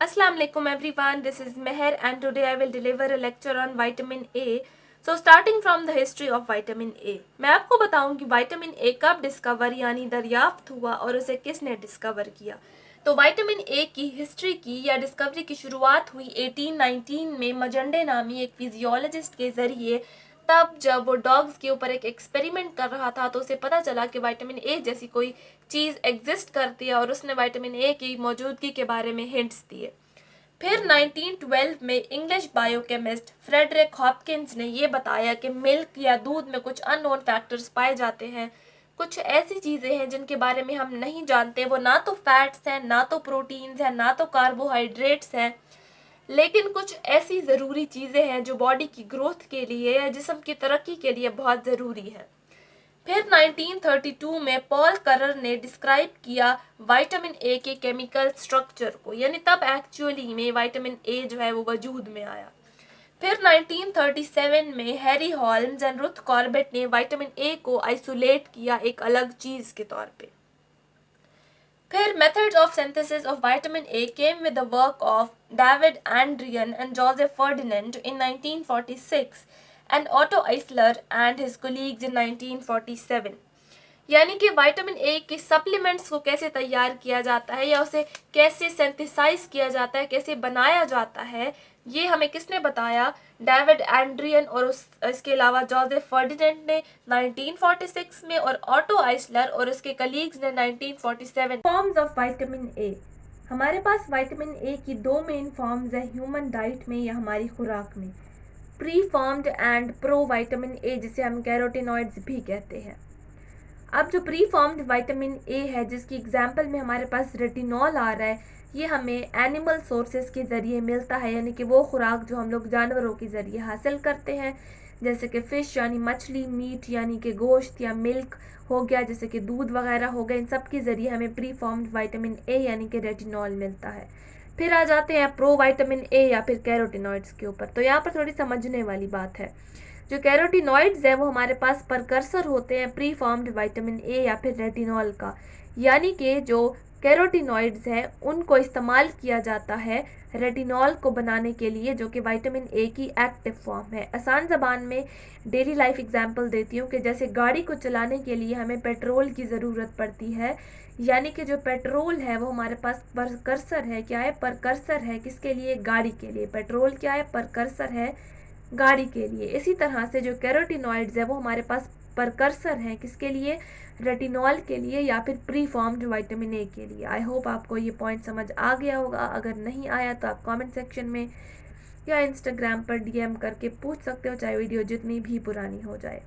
Assalamu alaikum everyone, this is Meher and today I will deliver a lecture on vitamin A. So starting from the history of vitamin A. मैं आपको बताऊंगी vitamin A कब discover यानी दरियाफ्त हुआ और उसे किसने डिस्कवर किया। तो विटामिन ए की हिस्ट्री की या डिस्कवरी की शुरुआत हुई 1819 में मजंडे नामी एक फिजियोलॉजिस्ट के ज़रिए। तब जब वो डॉग्स के ऊपर एक एक्सपेरिमेंट कर रहा था तो उसे पता चला कि विटामिन ए जैसी कोई चीज़ एग्जिस्ट करती है और उसने विटामिन ए की मौजूदगी के बारे में हिंट्स दिए। फिर 1912 में इंग्लिश बायोकेमिस्ट फ्रेडरिक हॉपकिंस ने ये बताया कि मिल्क या दूध में कुछ अननोन फैक्टर्स पाए जाते हैं। कुछ ऐसी चीज़ें हैं जिनके बारे में हम नहीं जानते, वो ना तो फैट्स हैं, ना तो प्रोटीन्स हैं, ना तो कार्बोहाइड्रेट्स हैं, लेकिन कुछ ऐसी ज़रूरी चीज़ें हैं जो बॉडी की ग्रोथ के लिए या जिस्म की तरक्की के लिए बहुत ज़रूरी हैं। फिर 1932 में पॉल करर ने डिस्क्राइब किया विटामिन ए के केमिकल स्ट्रक्चर को, यानी तब एक्चुअली में विटामिन ए जो है वो वजूद में आया। फिर 1937 में Harry Holmes and Ruth Corbett ने विटामिन ए को आइसोलेट किया एक अलग चीज़ के तौर पे। फिर methods of synthesis of vitamin A came with the work of David Andrian and Joseph Ferdinand in 1946 and Otto Eisler and his colleagues in 1947। यानी कि विटामिन ए के सप्लीमेंट्स को कैसे तैयार किया जाता है या उसे कैसे सिंथेसाइज किया जाता है, कैसे बनाया जाता है, ये हमें किसने बताया? डेविड एंड्रियन और इसके अलावा जोसेफ फर्डिनेंट ने 1946 में और ऑटो आइसलर और उसके कलीग्स ने 1947। Forms of vitamin A. हमारे पास विटामिन ए की दो मेन फॉर्म्स है ह्यूमन डाइट में या हमारी खुराक में, pre formed and pro vitamin A, जिसे हम कैरोटिनॉइड्स भी कहते हैं। अब जो प्री फॉर्म्ड विटामिन ए है जिसकी एग्जाम्पल में हमारे पास रेटिनॉल आ रहा है, ये हमें एनिमल सोर्सेज के ज़रिए मिलता है, यानी कि वो खुराक जो हम लोग जानवरों के ज़रिए हासिल करते हैं, जैसे कि फ़िश यानी मछली, मीट यानी कि गोश्त या मिल्क हो गया, जैसे कि दूध वगैरह हो गया, इन सब के ज़रिए हमें प्री फॉर्म्ड विटामिन ए यानी कि रेटिनॉल मिलता है। फिर आ जाते हैं प्रो विटामिन ए या फिर कैरोटिनॉइड्स के ऊपर। तो यहाँ पर थोड़ी समझने वाली बात है। जो कैरोटिनॉइड्स है वो हमारे पास परकर्सर होते हैं प्री फॉर्म्ड विटामिन ए या फिर रेटिनॉल का, यानी कि जो कैरोटिनॉइड्स हैं उनको इस्तेमाल किया जाता है रेटिनॉल को बनाने के लिए, जो कि विटामिन ए की एक्टिव फॉर्म है। आसान ज़बान में डेली लाइफ एग्जांपल देती हूँ कि जैसे गाड़ी को चलाने के लिए हमें पेट्रोल की ज़रूरत पड़ती है, यानी कि जो पेट्रोल है वो हमारे पास परकर्सर है। क्या है? परकर्सर है। किसके लिए? गाड़ी के लिए। पेट्रोल क्या है? परकर्सर है गाड़ी के लिए। इसी तरह से जो कैरोटिनॉइड्स है वो हमारे पास परकर्सर हैं किसके लिए? रेटिनॉल के लिए या फिर प्री फॉर्म्ड विटामिन ए के लिए। आई होप आपको ये पॉइंट समझ आ गया होगा। अगर नहीं आया तो आप कमेंट सेक्शन में या इंस्टाग्राम पर डीएम करके पूछ सकते हो, चाहे वीडियो जितनी भी पुरानी हो जाए।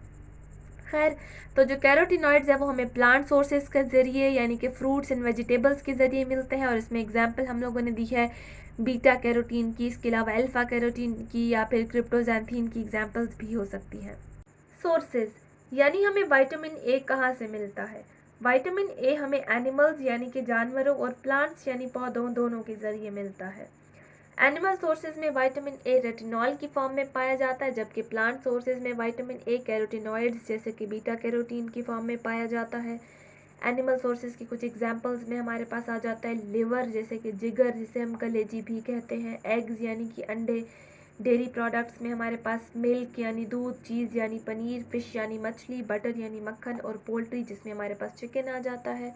खैर, तो जो कैरोटिनॉइड्स है वो हमें प्लांट सोर्सेज के ज़रिए यानी कि फ्रूट्स एंड वेजिटेबल्स के ज़रिए मिलते हैं, और इसमें एग्जांपल हम लोगों ने दी है बीटा कैरोटीन की, इसके अलावा अल्फा कैरोटीन की या फिर क्रिप्टोजैंथीन की एग्जांपल्स भी हो सकती हैं। सोर्सेज यानी हमें विटामिन ए कहाँ से मिलता है? विटामिन ए हमें एनिमल्स यानी कि जानवरों और प्लांट्स यानी पौधों दोनों के ज़रिए मिलता है। एनिमल सोर्सेज में विटामिन ए रेटिनॉल की फॉर्म में पाया जाता है, जबकि प्लांट सोर्सेज में विटामिन ए कैरोटिनॉइड्स जैसे कि बीटा कैरोटीन की फॉर्म में पाया जाता है। एनिमल सोर्सेज की कुछ एग्जांपल्स में हमारे पास आ जाता है लिवर, जैसे कि जिगर जिसे हम कलेजी भी कहते हैं, एग्स यानी कि अंडे, डेयरी प्रोडक्ट्स में हमारे पास मिल्क यानी दूध, चीज़ यानी पनीर, फिश यानी मछली, बटर यानी मक्खन, और पोल्ट्री जिसमें हमारे पास चिकन आ जाता है।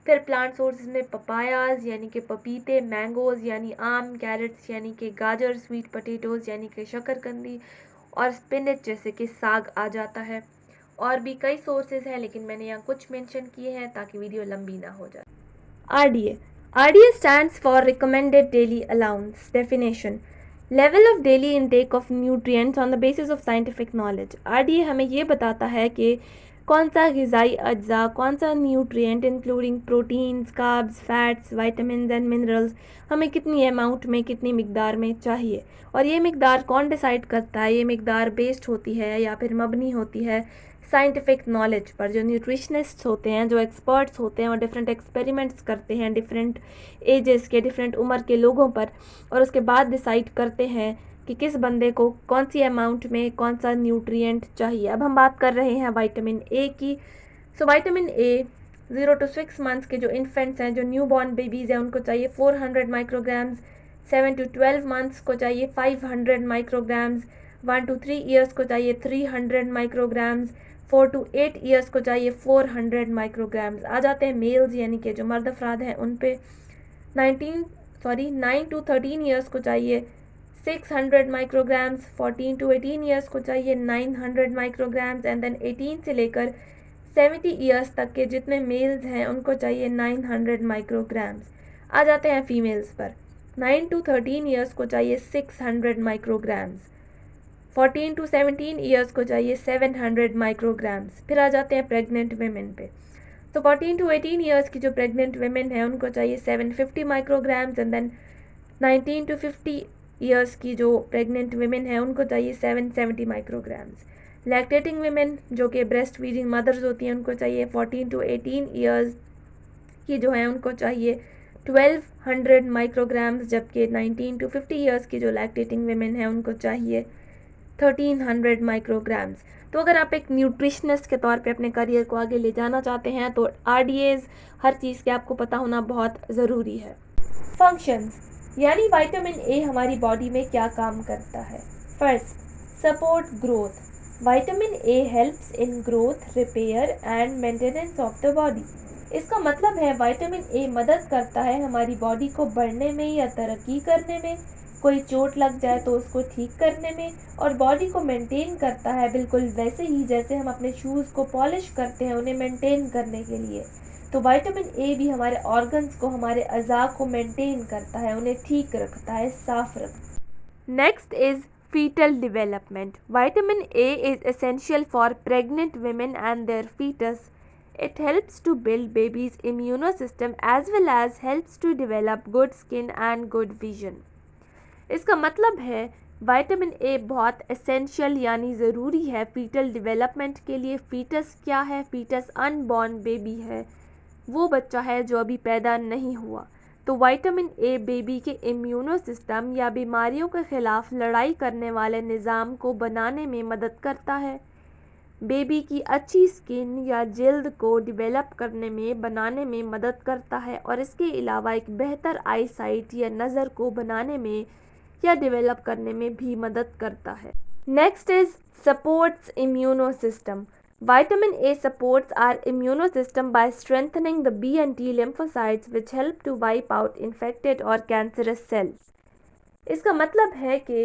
फिर प्लांट सोर्सेज में पपायाज यानी कि पपीते, मैंगोज यानी आम, कैरेट्स यानी कि गाजर, स्वीट पोटैटोज यानी कि शकरकंदी, और स्पिनच जैसे कि साग आ जाता है। और भी कई सोर्सेज हैं लेकिन मैंने यहाँ कुछ मेंशन किए हैं ताकि वीडियो लंबी ना हो जाए। RDA. RDA stands for recommended daily allowance. Definition: level of daily intake of nutrients on the basis of scientific knowledge. RDA हमें ये बताता है कि कौन सा ग़िज़ाई अज्जा, कौन सा nutrient including proteins, carbs, fats, vitamins and minerals हमें कितनी अमाउंट में, कितनी मिकदार में चाहिए, और ये मिकदार कौन डिसाइड करता है? ये मिकदार बेस्ड होती है या फिर मबनी होती है साइंटिफिक नॉलेज पर। जो न्यूट्रिशनिस्ट होते हैं, जो एक्सपर्ट्स होते हैं, वो डिफरेंट एक्सपेरिमेंट्स करते हैं डिफरेंट एजेस के, डिफरेंट उम्र के लोगों पर, और उसके बाद डिसाइड करते हैं कि किस बंदे को कौन सी अमाउंट में कौन सा न्यूट्रिएंट चाहिए। अब हम बात कर रहे हैं विटामिन ए की। So vitamin A 0 to 6 months के जो इन्फेंट्स हैं, जो न्यू बॉर्न बेबीज़ हैं, उनको चाहिए 400 माइक्रोग्राम्स 7 to 12 मंथ्स को चाहिए 500 माइक्रोग्राम्स, 1 to 3 ईयर्स को चाहिए 300 माइक्रोग्राम्स, 4 to 8 ईयर्स को चाहिए 400 माइक्रोग्राम्स। आ जाते हैं मेल्स यानी कि जो मर्द अफराद हैं उन पे 9 to 13 ईयर्स को चाहिए 600 माइक्रोग्राम्स, 14 to 18 ईयर्स को चाहिए 900 माइक्रोग्राम्स एंड देन 18 से लेकर 70 ईयर्स तक के जितने मेल्स हैं उनको चाहिए 900 माइक्रोग्राम्स। आ जाते हैं फीमेल्स पर। 9 to 13 ईयर्स को चाहिए 600 माइक्रोग्राम्स, 14 to 17 ईयर्स को चाहिए 700 माइक्रोग्राम्स। फिर आ जाते हैं प्रेग्नेंट वेमेन पे। तो 14 to 18 ईयर्स की जो प्रेग्नेंट वेमेन है उनको चाहिए 750 micrograms and then 19 to 50 years की जो प्रेग्नेंट वेमेन है उनको चाहिए 770 माइक्रोग्राम्स। लैक्टेटिंग वेमेन जो कि ब्रेस्ट फीडिंग मदर्स होती हैं उनको चाहिए 14 to 18 ईयर्स की जो है उनको चाहिए 1200 माइक्रोग्राम्स, जबकि 19 to 50 ईयर्स की जो लैक्टेटिंग वेमेन है उनको चाहिए 1300 माइक्रोग्राम्स। तो अगर आप एक न्यूट्रिशनिस्ट के तौर पे अपने करियर को आगे ले जाना चाहते हैं तो RDAs हर चीज़ के आपको पता होना बहुत ज़रूरी है। फंक्शंस यानी विटामिन ए हमारी बॉडी में क्या काम करता है। First, support growth. Vitamin A helps in growth, repair and maintenance of the body. इसका मतलब है विटामिन ए मदद करता है हमारी बॉडी को बढ़ने में या तरक्की करने में, कोई चोट लग जाए तो उसको ठीक करने में, और बॉडी को मेंटेन करता है बिल्कुल वैसे ही जैसे हम अपने शूज़ को पॉलिश करते हैं उन्हें मेंटेन करने के लिए। तो विटामिन ए भी हमारे ऑर्गन्स को, हमारे अज़ा को मेंटेन करता है, उन्हें ठीक रखता है, साफ रखता है। Next is fetal development. Vitamin A is essential for pregnant women and their fetus. It helps to build baby's immune system as well as helps to develop good skin and good vision. इसका मतलब है vitamin A बहुत essential यानी ज़रूरी है fetal development के लिए। Foetus क्या है? फीटस अनबॉर्न बेबी है, वो बच्चा है जो अभी पैदा नहीं हुआ। तो विटामिन ए बेबी के इम्यूनो सिस्टम या बीमारियों के ख़िलाफ़ लड़ाई करने वाले निज़ाम को बनाने में मदद करता है, बेबी की अच्छी स्किन या जल्द को डेवलप करने में बनाने में मदद करता है, और इसके अलावा एक बेहतर आई साइट या नज़र को बनाने में या डेवलप करने में भी मदद करता है। Next is supports immuno system. Vitamin A supports our immune system by strengthening the B and T lymphocytes which help to wipe out infected or cancerous cells. इसका मतलब है कि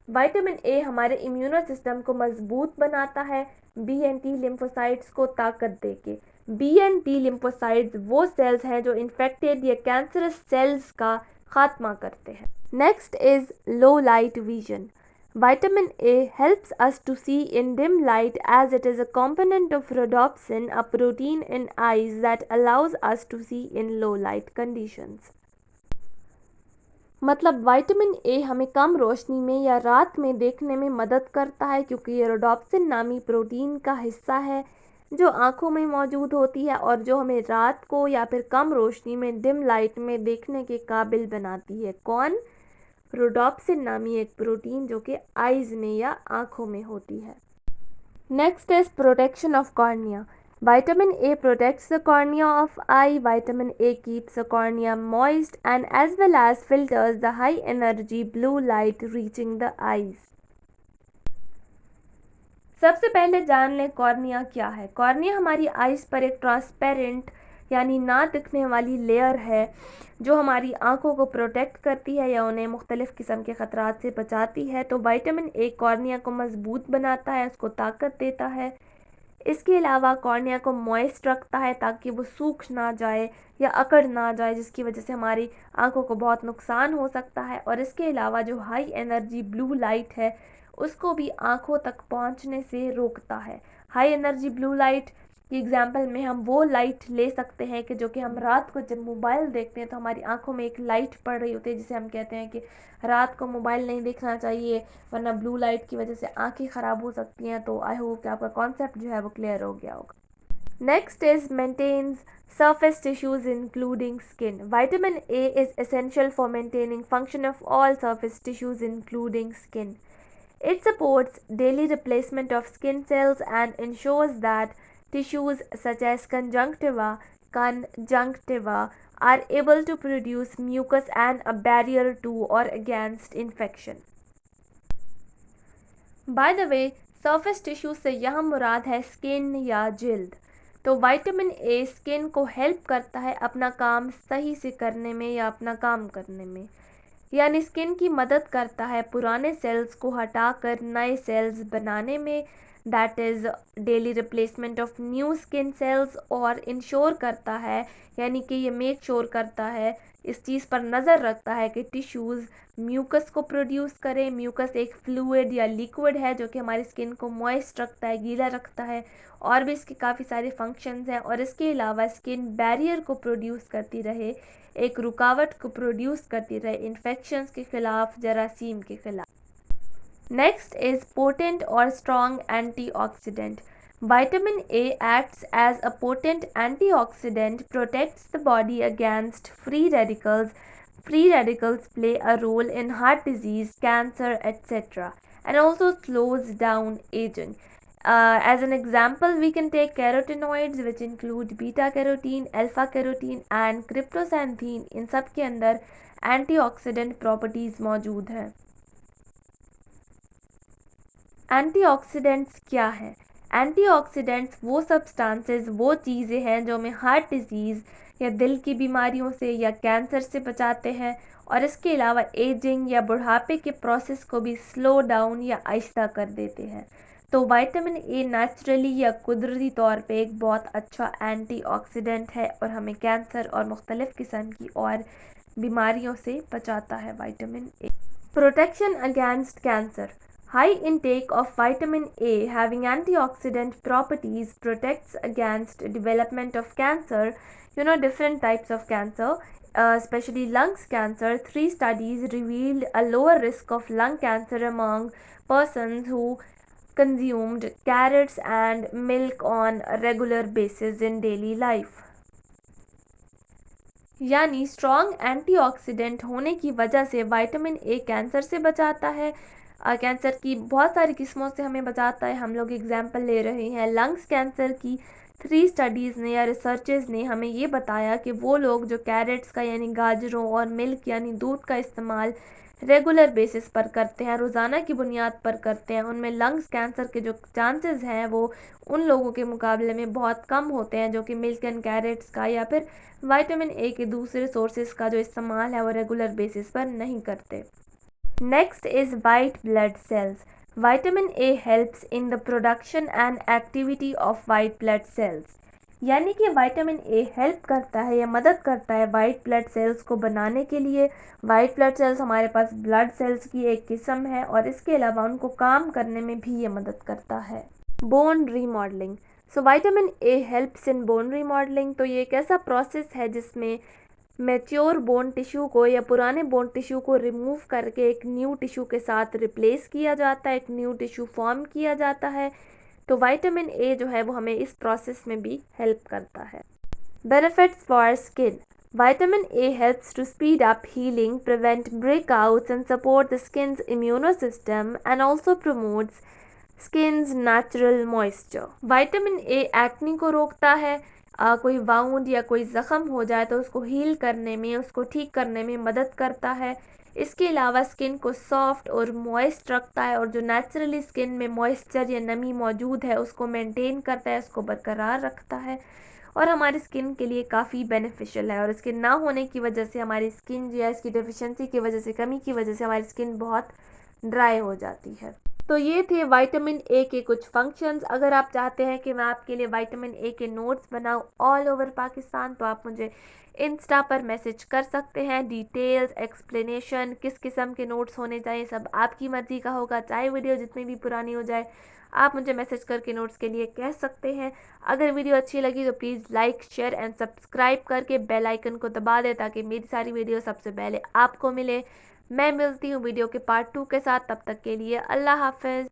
विटामिन ए हमारे इम्यूनो सिस्टम को मजबूत बनाता है, B and T lymphocytes को ताकत देके। बी एंड टी लिम्फोसाइट्स वो सेल्स हैं जो इन्फेक्टेड या कैंसरस सेल्स का खात्मा करते हैं। Next is low light vision. Vitamin A helps us to see in dim light as it is a component of rhodopsin, a protein in eyes that allows us to see in low light conditions. मतलब vitamin A हमें कम रोशनी में या रात में देखने में मदद करता है क्योंकि ये रोडोप्सिन नामी प्रोटीन का हिस्सा है जो आँखों में मौजूद होती है और जो हमें रात को या फिर कम रोशनी में डिम लाइट में देखने के काबिल बनाती है। कौन? रोडोप्सिन नामी एक प्रोटीन जो कि आइज में या आँखों में होती है। Next is protection of cornea. Vitamin A protects the cornea of eye. Vitamin A keeps the cornea moist and as well as filters the high energy blue light reaching the eyes. सबसे पहले जान लें cornea क्या है। Cornea हमारी eyes पर एक transparent यानी ना दिखने वाली लेयर है जो हमारी आंखों को प्रोटेक्ट करती है या उन्हें मुख्तलिफ़ किस्म के ख़तरात से बचाती है। तो विटामिन ए कॉर्निया को मजबूत बनाता है, उसको ताकत देता है। इसके अलावा कॉर्निया को मॉइस्ट रखता है ताकि वो सूख ना जाए या अकड़ ना जाए, जिसकी वजह से हमारी आंखों को बहुत नुकसान हो सकता है। और इसके अलावा जो हाई एनर्जी ब्लू लाइट है उसको भी आंखों तक पहुंचने से रोकता है। हाई एनर्जी ब्लू लाइट की एग्जांपल में हम वो लाइट ले सकते हैं कि जो कि हम रात को जब मोबाइल देखते हैं तो हमारी आंखों में एक लाइट पड़ रही होती है, जिसे हम कहते हैं कि रात को मोबाइल नहीं देखना चाहिए वरना ब्लू लाइट की वजह से आंखें ख़राब हो सकती हैं। तो आई होप कि आपका कॉन्सेप्ट जो है वो क्लियर हो गया होगा। Next is maintenance surface tissues including skin. Vitamin A is essential for maintaining function of all surface tissues including skin. It supports daily replacement of skin cells and ensures that tissues such as conjunctiva are able to produce mucus and a barrier to or against infection. By the way, surface tissue से यहाँ मुराद है skin या जिल्द। तो vitamin A skin को help करता है अपना काम सही से करने में या अपना काम करने में, यानी स्किन की मदद करता है पुराने सेल्स को हटाकर नए सेल्स बनाने में, that is daily replacement of new skin cells, और इंश्योर करता है यानी कि ये मेक श्योर करता है, इस चीज़ पर नज़र रखता है कि टिश्यूज़ म्यूकस को प्रोड्यूस करें। म्यूकस एक फ्लूइड या लिक्विड है जो कि हमारी स्किन को मॉइस्ट रखता है, गीला रखता है, और भी इसके काफ़ी सारे फंक्शंस हैं। और इसके अलावा स्किन बैरियर को प्रोड्यूस करती रहे, एक रुकावट को प्रोड्यूस करती रहे इन्फेक्शंस के खिलाफ, जरासीम के खिलाफ। नेक्स्ट इज पोटेंट और strong antioxidant. Vitamin A acts as a potent antioxidant, protects the body against free radicals. Free radicals play a role in heart disease, cancer, etc., and also slows down aging. As an example, we can take carotenoids, which include beta carotene, alpha carotene, and cryptoxanthin. इन सब के अंदर antioxidant properties मौजूद हैं। Antioxidants क्या हैं? Antioxidants वो substances, वो चीज़ें हैं जो हमें हार्ट डिजीज़ या दिल की बीमारियों से या कैंसर से बचाते हैं, और इसके अलावा एजिंग या बुढ़ापे के प्रोसेस को भी स्लो डाउन या आहिस्ता कर देते हैं। तो विटामिन ए नेचुरली या कुदरती तौर पे एक बहुत अच्छा एंटीऑक्सीडेंट है और हमें कैंसर और मुख्तलिफ़ किस्म की और बीमारियों से बचाता है vitamin A. Protection against cancer. High intake of vitamin A having antioxidant properties protects against development of cancer, different types of cancer, especially lungs cancer. 3 studies revealed a lower risk of lung cancer among persons who consumed carrots and milk on a regular basis in daily life. यानी strong antioxidant होने की वजह से vitamin A cancer से बचाता है, cancer की बहुत सारी किस्मों से हमें बचाता है। हम लोग एग्जाम्पल ले रहे हैं लंग्स कैंसर की। 3 स्टडीज़ ने या रिसर्चेस ने हमें ये बताया कि वो लोग जो कैरेट्स का यानी गाजरों और मिल्क यानी दूध का इस्तेमाल रेगुलर बेसिस पर करते हैं, रोज़ाना की बुनियाद पर करते हैं, उनमें लंग्स कैंसर के जो चांसेस हैं वो उन लोगों के मुकाबले में बहुत कम होते हैं जो कि मिल्क एंड कैरेट्स का या फिर विटामिन ए के दूसरे सोर्सेज का जो इस्तेमाल है वो रेगुलर बेसिस पर नहीं करते। Next is white blood cells. Vitamin A helps in the production and activity of white blood cells. यानी कि विटामिन ए हेल्प करता है या मदद करता है वाइट ब्लड सेल्स को बनाने के लिए। वाइट ब्लड सेल्स हमारे पास ब्लड सेल्स की एक किस्म है और इसके अलावा उनको काम करने में भी ये मदद करता है। Bone remodelling. So vitamin A helps in bone remodelling. तो ये एक ऐसा प्रोसेस है जिसमें मैच्योर बोन टिश्यू को या पुराने बोन टिश्यू को रिमूव करके एक न्यू टिश्यू के साथ रिप्लेस किया जाता है, एक न्यू टिश्यू फॉर्म किया जाता है। तो विटामिन ए जो है वो हमें इस प्रोसेस में भी हेल्प करता है। Benefits for skin. Vitamin A helps to speed up healing, prevent breakouts and support the skin's immuno system and also promotes skin's natural moisture. Vitamin A acne को रोकता है। कोई वाउंड या कोई ज़ख़म हो जाए तो उसको हील करने में, उसको ठीक करने में मदद करता है। इसके अलावा स्किन को सॉफ्ट और मॉइस्ट रखता है और जो नेचुरली स्किन में मॉइस्चर या नमी मौजूद है उसको मेंटेन करता है, उसको बरकरार रखता है और हमारी स्किन के लिए काफ़ी बेनिफिशियल है। और इसके ना होने की वजह से हमारी स्किन या इसकी डेफिशिएंसी की वजह से, कमी की वजह से हमारी स्किन बहुत ड्राई हो जाती है। तो ये थे विटामिन ए के कुछ फंक्शंस। अगर आप चाहते हैं कि मैं आपके लिए विटामिन ए के नोट्स बनाऊं ऑल ओवर पाकिस्तान तो आप मुझे इंस्टा पर मैसेज कर सकते हैं। डिटेल्स, एक्सप्लेनेशन, किस किस्म के नोट्स होने चाहिए सब आपकी मर्ज़ी का होगा, चाहे वीडियो जितनी भी पुरानी हो जाए आप मुझे मैसेज करके नोट्स के लिए कह सकते हैं। अगर वीडियो अच्छी लगी तो please like, share and subscribe करके बेल आइकन को दबा दें ताकि मेरी सारी वीडियो सबसे पहले आपको मिले। मैं मिलती हूँ वीडियो के पार्ट 2 के साथ, तब तक के लिए अल्लाह हाफ़िज़।